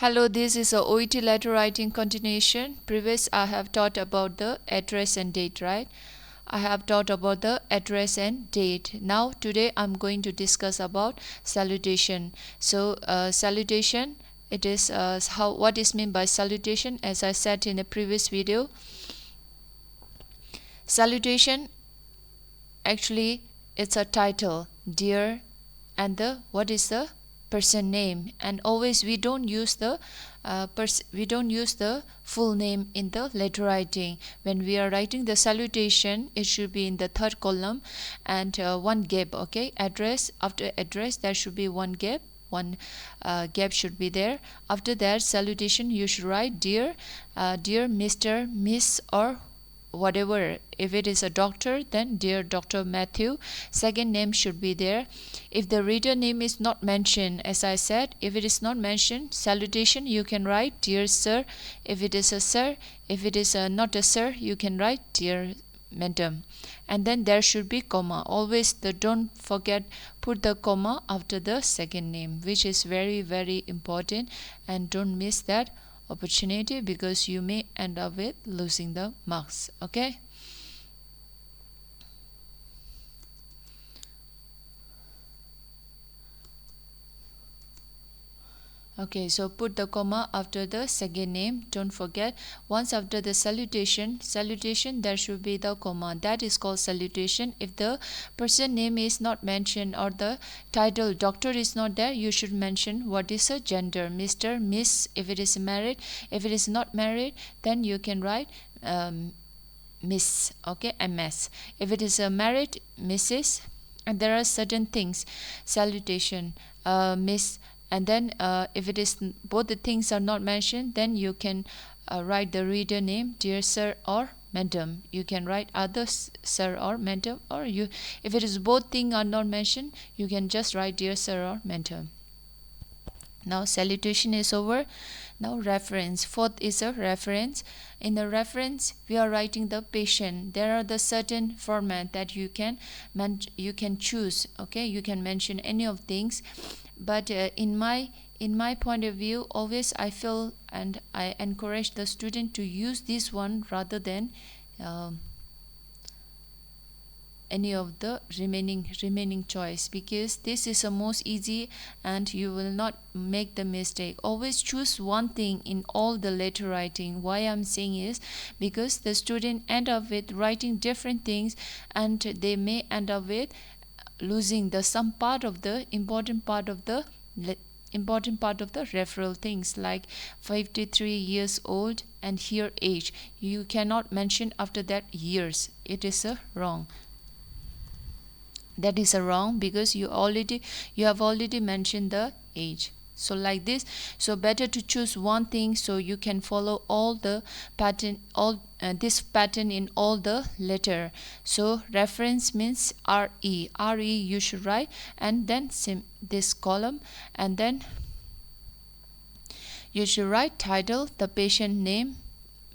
Hello, this is a OET letter writing continuation. Previous I have taught about the address and date, right? I have taught about the address and date. Now today I'm going to discuss about salutation. So salutation, it is what is meant by salutation. As I said in a previous video, salutation actually it's a title, dear, and the what is the person name. And always we don't use the full name in the letter writing. When we are writing the salutation, it should be in the third column and one gap. Okay, address, after address there should be one gap, one gap should be there. After that salutation you should write dear, dear Mr., Miss, or whatever. If it is a doctor, then dear Dr. Matthew, second name should be there. If the reader name is not mentioned, as I said, if it is not mentioned, salutation you can write dear sir. If it is a sir, if it is not a sir, you can write dear madam. And then there should be comma. Always don't forget, put the comma after the second name, which is very very important, and don't miss that opportunity because you may end up with losing the marks. Okay, so put the comma after the second name. Don't forget, once after the salutation there should be the comma. That is called salutation. If the person name is not mentioned or the title doctor is not there, you should mention what is a gender, Mr., Miss. If it is married, if it is not married, then you can write Miss. Okay, MS. If it is a married, Mrs. And there are certain things, salutation, Miss. And then if it is both the things are not mentioned, then you can write the reader name, dear sir or madam. You can write other sir or madam, or you, if it is both things are not mentioned, you can just write dear sir or madam. Now salutation is over. Now reference. Fourth is a reference. In the reference we are writing the patient. There are the certain format that you can choose. Okay, you can mention any of things, but in my point of view, always I feel and I encourage the student to use this one rather than any of the remaining choice, because this is the most easy and you will not make the mistake. Always choose one thing in all the letter writing. Why I'm saying is because the student end up with writing different things and they may end up with losing the some part of the important part of the referral things, like 53 years old and here age. You cannot mention after that years. It is a wrong. That is a wrong because you have already mentioned the age. So like this, so better to choose one thing so you can follow all the pattern, all this pattern in all the letter. So reference means RE you should write, and then this column, and then you should write title, the patient name,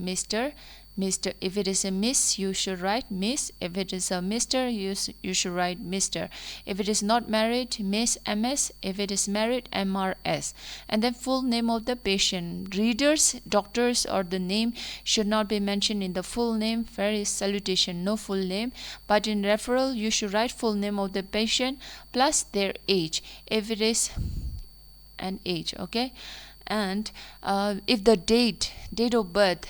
Mr. If it is a Miss, you should write Miss. If it is a Mr., you should write Mr. If it is not married, Miss, MS. If it is married, MRS. And then full name of the patient. Readers, doctors, or the name should not be mentioned in the full name. Very salutation, no full name. But in referral, you should write full name of the patient plus their age. If it is an age, okay. And if the date of birth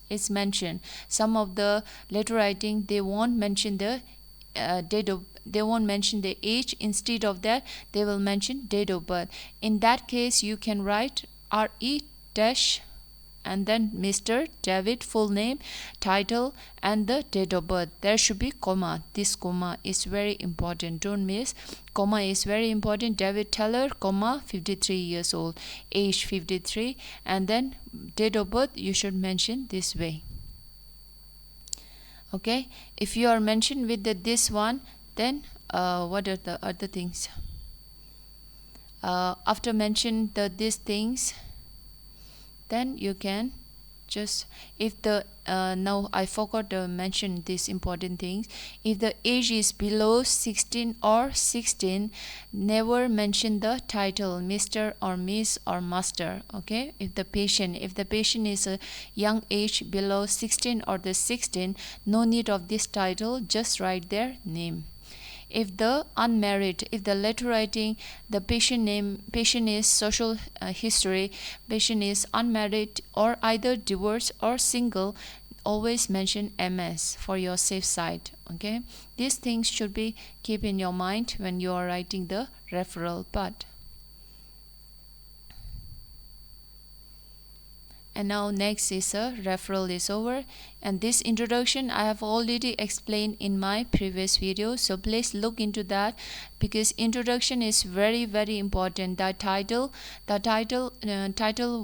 is mentioned, some of the letter writing they won't mention the they won't mention the age. Instead of that, they will mention date of birth. In that case, you can write RE dash and then Mr. David, full name, title, and the date of birth. There should be comma. This comma is very important. Don't miss. Comma is very important. David Teller, comma, 53 years old, age 53, and then date of birth you should mention this way. Okay, if you are mentioned with this one, then what are the other things? After mention these things, then you can just if the now I forgot to mention these important things. If the age is below 16 or 16, never mention the title Mr. or Miss or Master. Okay, if the patient is a young age below 16 or the 16, no need of this title, just write their name. If the unmarried, if the letter writing, the patient name, patient is social history, patient is unmarried or either divorced or single, always mention MS for your safe side. Okay, these things should be keep in your mind when you are writing the referral part. And now next is a referral is over, and this introduction I have already explained in my previous video, so please look into that because introduction is very important. The title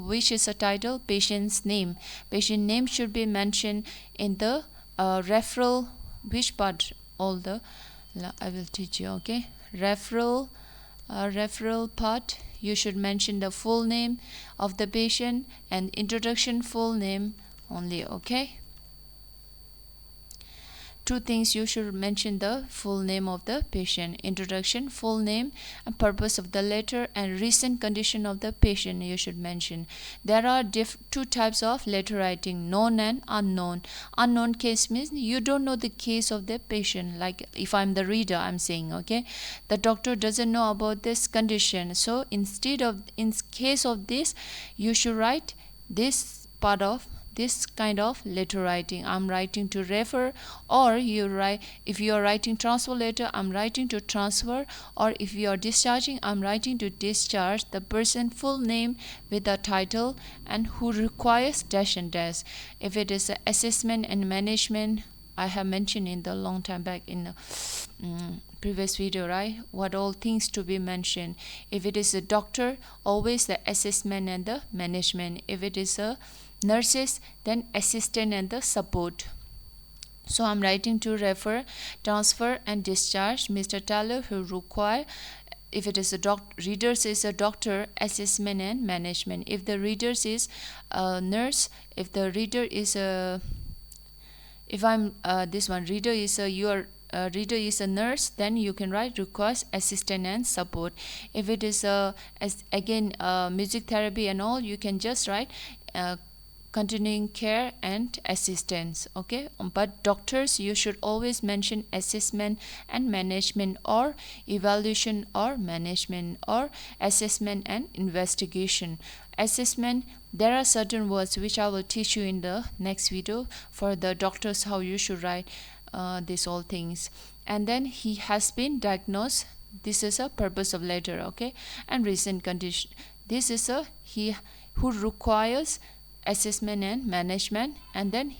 which is a title, patient's name. Patient name should be mentioned in the referral. Which part? All the I will teach you. Okay, referral part, you should mention the full name of the patient and introduction full name only. Okay, two things you should mention: the full name of the patient, introduction, full name, and purpose of the letter, and recent condition of the patient you should mention. There are two types of letter writing: known and unknown. Unknown case means you don't know the case of the patient. Like if I'm the reader, I'm saying, okay, the doctor doesn't know about this condition, so instead of, in case of this, you should write this part of this kind of letter writing. I'm writing to refer, or you write, if you are writing transfer letter, I'm writing to transfer, or if you are discharging, I'm writing to discharge the person full name with a title and who requires dash and dash. If it is assessment and management, I have mentioned in the long time back in the previous video, right, what all things to be mentioned. If it is a doctor, always the assessment and the management. If it is a nurses, then assistant and the support. So I'm writing to refer, transfer and discharge Mr. Taylor who require. If it is a readers is a doctor, assessment and management. If the readers is a nurse, if the reader is a, if I'm this one, reader is a, your reader is a nurse, then you can write requires assistant and support. If it is again music therapy and all, you can just write continuing care and assistance. Okay, but doctors, you should always mention assessment and management, or evaluation or management, or assessment and investigation. Assessment, there are certain words which I will teach you in the next video for the doctors, how you should write these all things. And then he has been diagnosed, this is a purpose of letter. Okay, and recent condition, this is a he who requires assessment and management. And then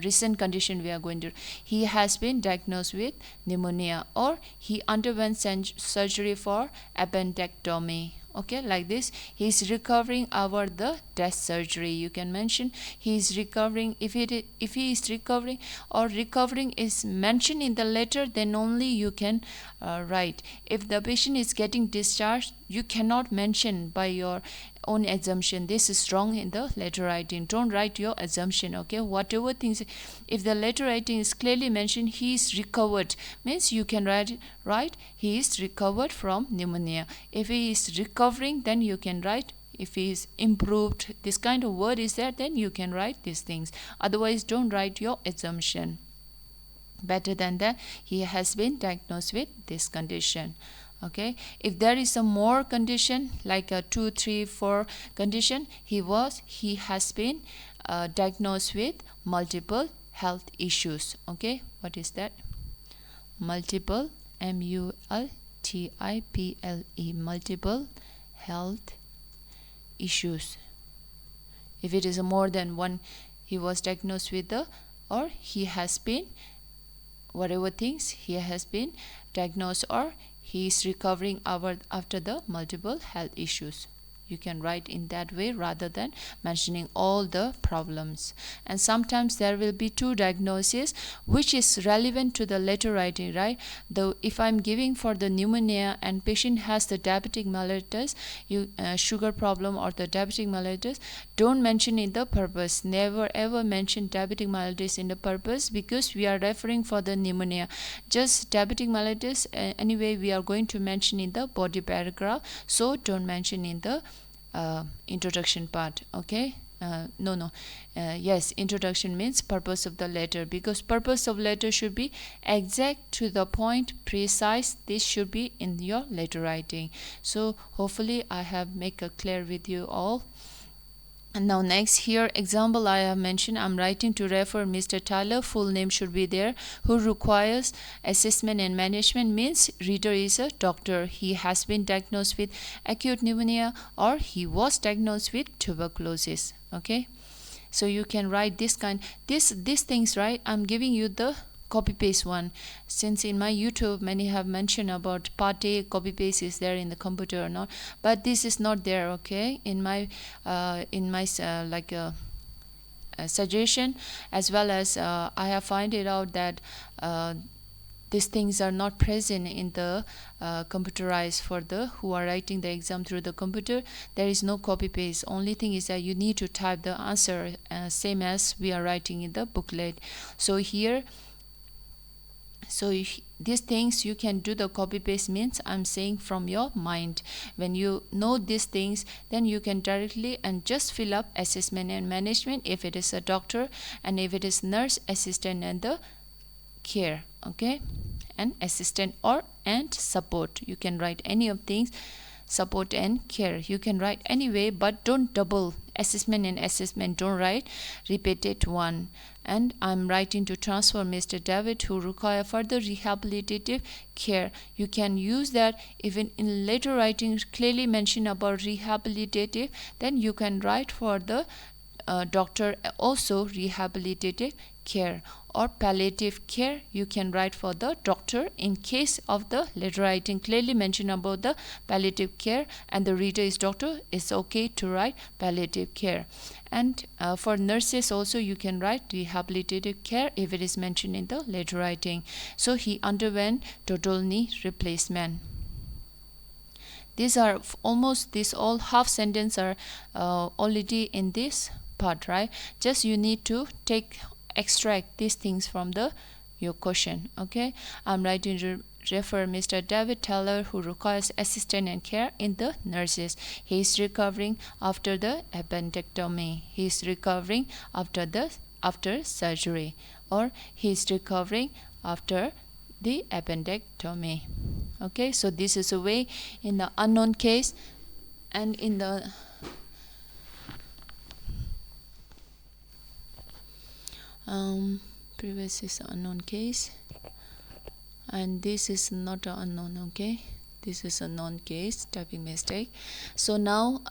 recent condition we are going to, he has been diagnosed with pneumonia, or he underwent surgery for appendectomy. Okay, like this, he is recovering over the death surgery. You can mention he is recovering. If he is recovering, or recovering is mentioned in the letter, then only you can write. If the patient is getting discharged, you cannot mention by your own assumption. This is wrong in the letter writing. Don't write your assumption. Okay, whatever things, if the letter writing is clearly mentioned he is recovered, means you can write he is recovered from pneumonia. If he is recovering, then you can write if he is improved. This kind of word is there, then you can write these things. Otherwise, don't write your assumption. Better than that, he has been diagnosed with this condition. Okay, if there is a more condition like a 2, 3, 4 condition, he has been diagnosed with multiple health issues. Okay, what is that? Multiple, multiple, multiple health issues. If it is a more than one, he was diagnosed with the, or he has been, whatever things, he has been diagnosed, or he is recovering after the multiple health issues. You can write in that way rather than mentioning all the problems. And sometimes there will be two diagnoses which is relevant to the letter writing, right? Though if I'm giving for the pneumonia and patient has the diabetic mellitus, sugar problem or the diabetic mellitus, don't mention in the purpose. Never ever mention diabetic mellitus in the purpose, because we are referring for the pneumonia. Just diabetic mellitus, anyway we are going to mention in the body paragraph, so don't mention in the introduction part. Okay, yes, introduction means purpose of the letter, because purpose of letter should be exact, to the point, precise. This should be in your letter writing. So hopefully I have make it clear with you all. And now next, here example I have mentioned, I'm writing to refer Mr. Tyler, full name should be there, who requires assessment and management, means reader is a doctor. He has been diagnosed with acute pneumonia or he was diagnosed with tuberculosis. Okay, so you can write this kind, these things, right? I'm giving you the copy paste one, since in my YouTube many have mentioned about part A copy paste is there in the computer or not, but this is not there. Okay, in my suggestion, as well as I have find it out that these things are not present in the computerized for the who are writing the exam through the computer. There is no copy paste. Only thing is that you need to type the answer same as we are writing in the booklet. So here, these things you can do the copy paste, means I'm saying from your mind. When you know these things, then you can directly and just fill up assessment and management if it is a doctor, and if it is nurse assistant and the care. Okay, and assistant or and support, you can write any of things, support and care, you can write anyway, but don't double assessment and assessment, don't write repeated one. And I'm writing to transfer Mr. David, who require further rehabilitative care. You can use that even in later writing, clearly mention about rehabilitative, then you can write for the doctor also rehabilitative care, or palliative care, you can write for the doctor. In case of the letter writing, clearly mention about the palliative care and the reader is doctor, it's okay to write palliative care. And for nurses also you can write rehabilitative care if it is mentioned in the letter writing. So he underwent total knee replacement. These are almost, this all half sentence are already in this part, right? Just you need to extract these things from your question. Okay, I'm writing to refer Mr. David Taylor, who requires assistance and care in the nurses. He is recovering after the appendectomy. He is recovering after surgery, or he is recovering after the appendectomy. Okay, so this is a way in the unknown case, and in the previous is unknown case, and this is not an unknown. Okay, this is a known case, typing mistake. So now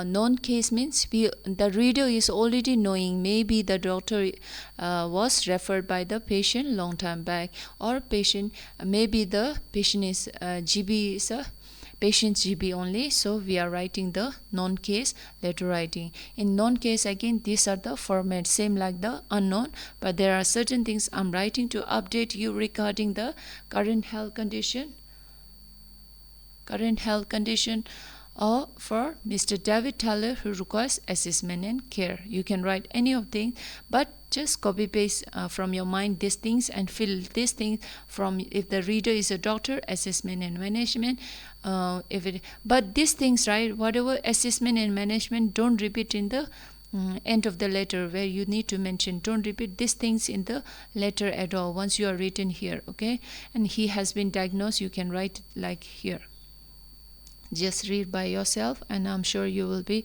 known case means the reader is already knowing, maybe the doctor was referred by the patient long time back, or patient, maybe the patient is GB is a patient's GB only, so we are writing the known case letter writing. In known case, again these are the format same like the unknown, but there are certain things I'm writing to update you regarding the current health condition or for Mr. David Taylor, who requires assessment and care. You can write any of things, but just copy paste from your mind these things and fill these things from, if the reader is a doctor, assessment and management. But these things, right, whatever assessment and management, don't repeat in the end of the letter where you need to mention. Don't repeat these things in the letter at all once you are written here. Okay, and he has been diagnosed, you can write like here. Just read by yourself, and I'm sure you will be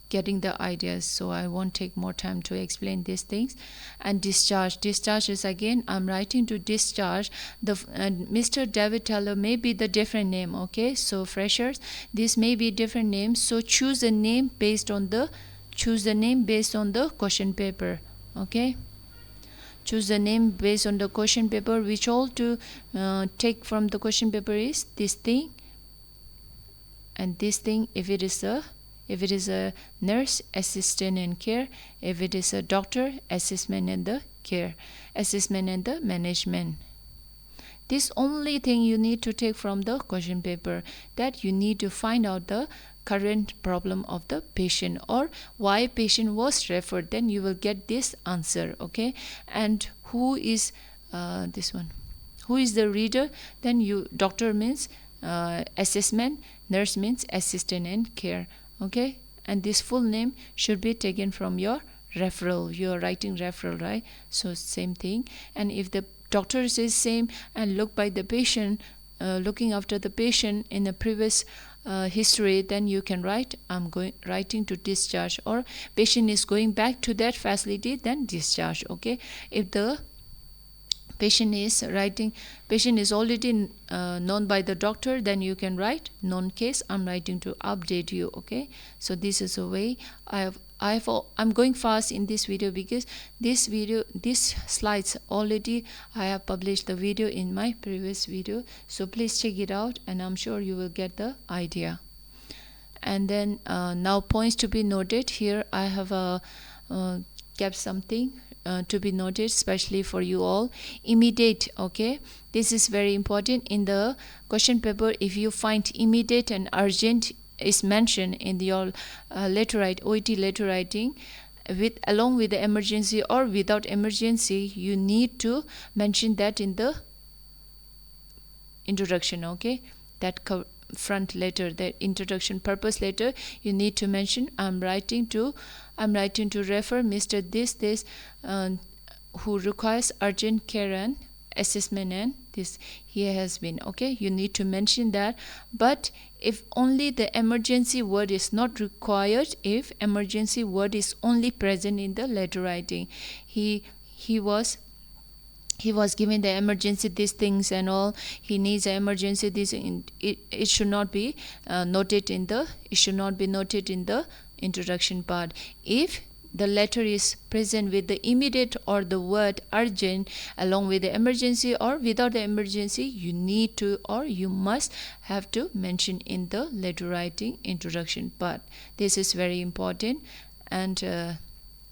getting the ideas, so I won't take more time to explain these things. And discharge is again, I'm writing to discharge the Mr. David Taylor may be the different name. Okay, so freshers, this may be different names, so choose a name based on the question paper. Okay, choose the name based on the question paper, which all to take from the question paper is this thing and this thing. If it is a If it is a nurse, assistant and care. If it is a doctor, assessment and the care, assessment and the management. This only thing you need to take from the question paper, that you need to find out the current problem of the patient or why patient was referred. Then you will get this answer. Okay, and who is this one, who is the reader? Then you, doctor means assessment, nurse means assistant and care. Okay, and this full name should be taken from your referral. You are writing referral, right? So same thing. And if the doctor says same and look by the patient, looking after the patient in the previous history, then you can write I'm writing to discharge, or patient is going back to that facility, then discharge. Okay, if the patient is already known by the doctor, then you can write known case, I'm writing to update you. Okay, so this is a way. I'm going fast in this video because these slides already I have published the video in my previous video, so please check it out and I'm sure you will get the idea. And then now points to be noted. Here I have kept something to be noted especially for you all. Immediate. Okay, this is very important in the question paper. If you find immediate and urgent is mentioned in your OET letter writing, along with the emergency or without emergency, you need to mention that in the introduction. Okay, that front letter, the introduction purpose letter, you need to mention I'm writing to refer Mr. this who requires urgent care and assessment, and this he has been. Okay, you need to mention that. But if only the emergency word is not required, if emergency word is only present in the letter writing, he was given the emergency these things and all, he needs an emergency this, it should not be noted in the introduction part. If the letter is present with the immediate or the word urgent along with the emergency or without the emergency, you need to or you must have to mention in the letter writing introduction part. This is very important. And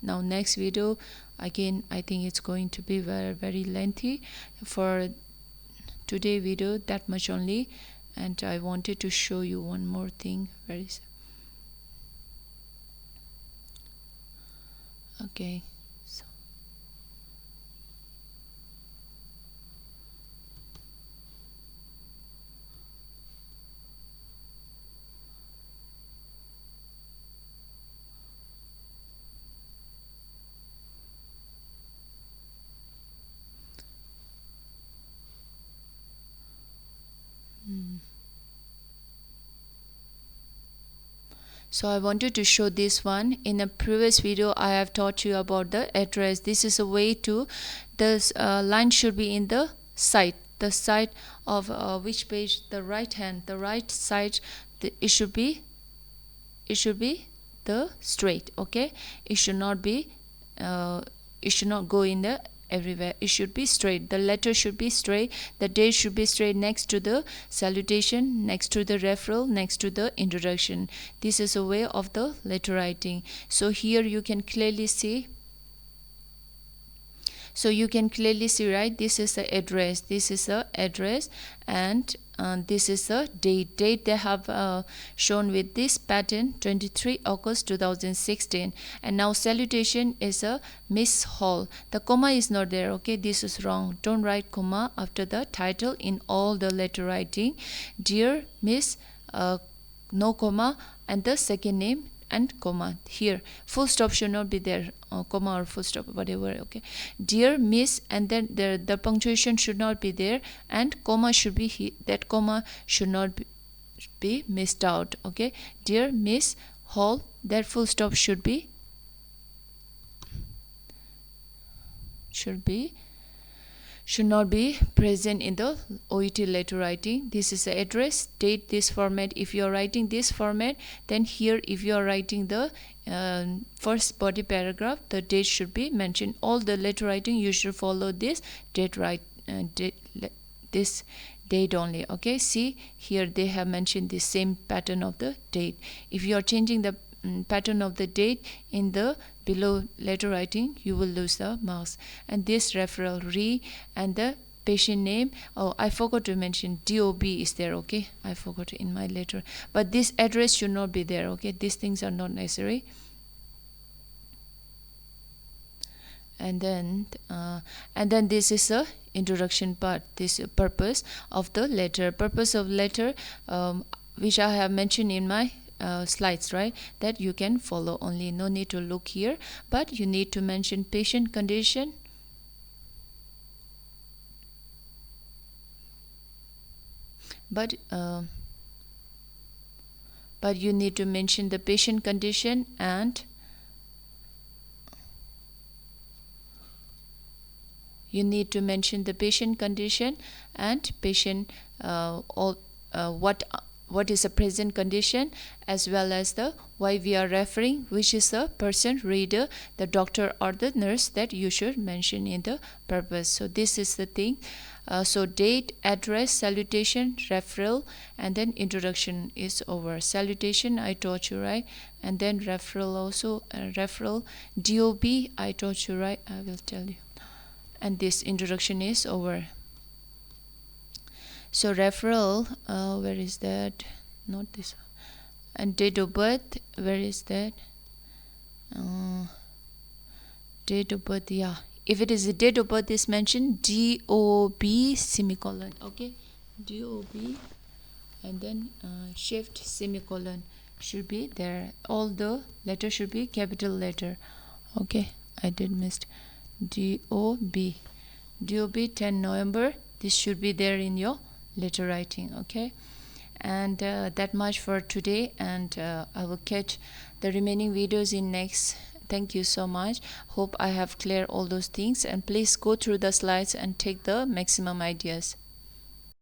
now next video, again I think it's going to be very, very lengthy. For today video, that much only. And I wanted to show you one more thing. Okay, so So I wanted to show this one. In a previous video, I have taught you about the address. This is a way to, this line should be in the side. The side of which page? The right hand, the right side. It should be the straight. Okay, it should not be. It should not go in the everywhere. It should be straight. The letter should be straight. The date should be straight next to the salutation, next to the referral, next to the introduction. This is a way of the letter writing. So here you can clearly see. So you can clearly see, right? This is the address. This is the address, and this is the date. Date they have shown with this pattern, 23 August 2016. And now salutation is a Miss Hall. The comma is not there. Okay, this is wrong. Don't write comma after the title in all the letter writing. Dear Miss, no comma, and the second name and comma. Here full stop should not be there, comma or full stop, whatever. Okay, dear Miss, and then the punctuation should not be there, and comma should be that comma should not be missed out. Okay, dear Miss Hall, that full stop should not be present in the OET letter writing. This is the address, date, this format. If you are writing this format, then here if you are writing the first body paragraph, the date should be mentioned. All the letter writing you should follow this date, this date only. Okay, see here they have mentioned the same pattern of the date. If you are changing the pattern of the date in the below letter writing, you will lose the marks. And this referral re and the patient name, oh I forgot to mention DOB is there. Okay, I forgot in my letter, but this address should not be there. Okay, these things are not necessary. And then this is a introduction part, this purpose of the letter. Purpose of letter, which I have mentioned in my slides, right? That you can follow only, no need to look here, but you need to mention patient condition, but you need to mention the patient condition, and you need to mention the patient condition and patient what is the present condition, as well as the why we are referring, which is the person, reader, the doctor or the nurse that you should mention in the purpose. So this is the thing. So date, address, salutation, referral, and then introduction is over. Salutation I taught you, right? And then referral also, referral, DOB I taught you, right? I will tell you. And this introduction is over. So referral, where is that? Not this. And date of birth, where is that? Date of birth, yeah. If it is a date of birth is mentioned, DOB semicolon. Okay, DOB, and then shift semicolon should be there. All the letters should be capital letter. Okay, I did missed. DOB 10 November. This should be there in your letter writing. Okay, and that much for today, and I will catch the remaining videos in next. Thank you so much. Hope I have cleared all those things, and please go through the slides and take the maximum ideas.